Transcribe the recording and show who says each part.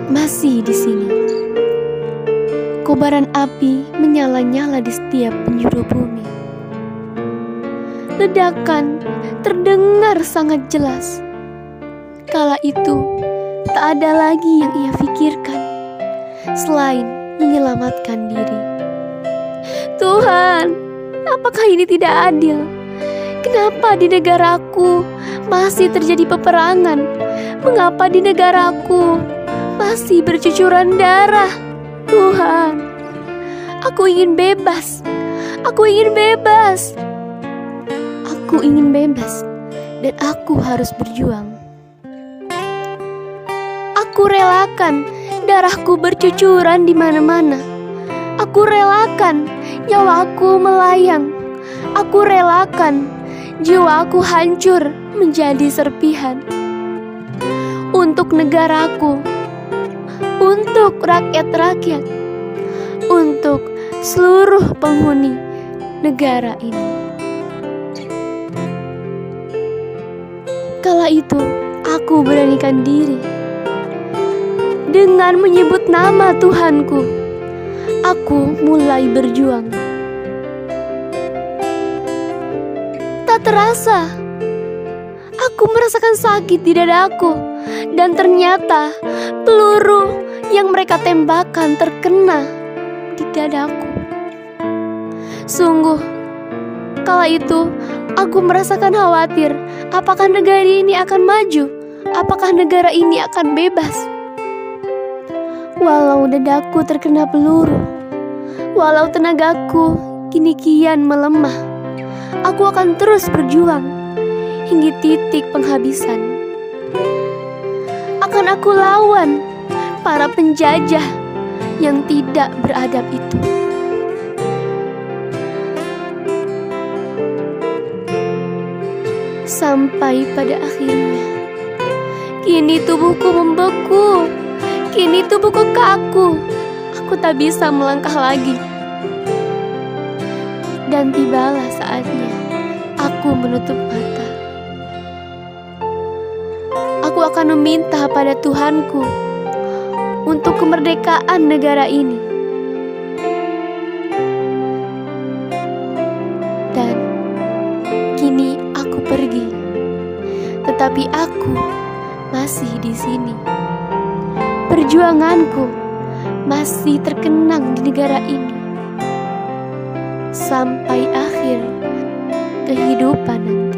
Speaker 1: masih di sini. Kobaran api menyala-nyala di setiap penjuru bumi. Ledakan terdengar sangat jelas. Kala itu tak ada lagi yang ia pikirkan selain menyelamatkan diri. Tuhan, apakah ini tidak adil? Kenapa di negaraku masih terjadi peperangan? Mengapa di negaraku masih bercucuran darah? Tuhan, aku ingin bebas. Aku ingin bebas. Aku ingin bebas dan aku harus berjuang. Aku relakan darahku bercucuran di mana-mana. Aku relakan nyawaku melayang. Aku relakan jiwaku hancur menjadi serpihan. Untuk negaraku, untuk rakyat-rakyat, untuk seluruh penghuni negara ini. Kala itu, aku beranikan diri. Dengan menyebut nama Tuhanku, aku mulai berjuang. Tak terasa, aku merasakan sakit di dadaku. Dan ternyata peluru yang mereka tembakkan terkena di dadaku. Sungguh, kala itu aku merasakan khawatir. Apakah negara ini akan maju? Apakah negara ini akan bebas? Walau dadaku terkena peluru, walau tenagaku kini kian melemah, aku akan terus berjuang hingga titik penghabisan. Akan aku lawan para penjajah yang tidak beradab itu. Sampai pada akhirnya, kini tubuhku membeku, kini tubuhku kaku. Aku tak bisa melangkah lagi. Dan tibalah saatnya aku menutup mata. Aku akan meminta pada Tuhanku untuk kemerdekaan negara ini. Dan kini aku pergi, tetapi aku masih di sini. Perjuanganku masih terkenang di negara ini sampai akhir kehidupan nanti.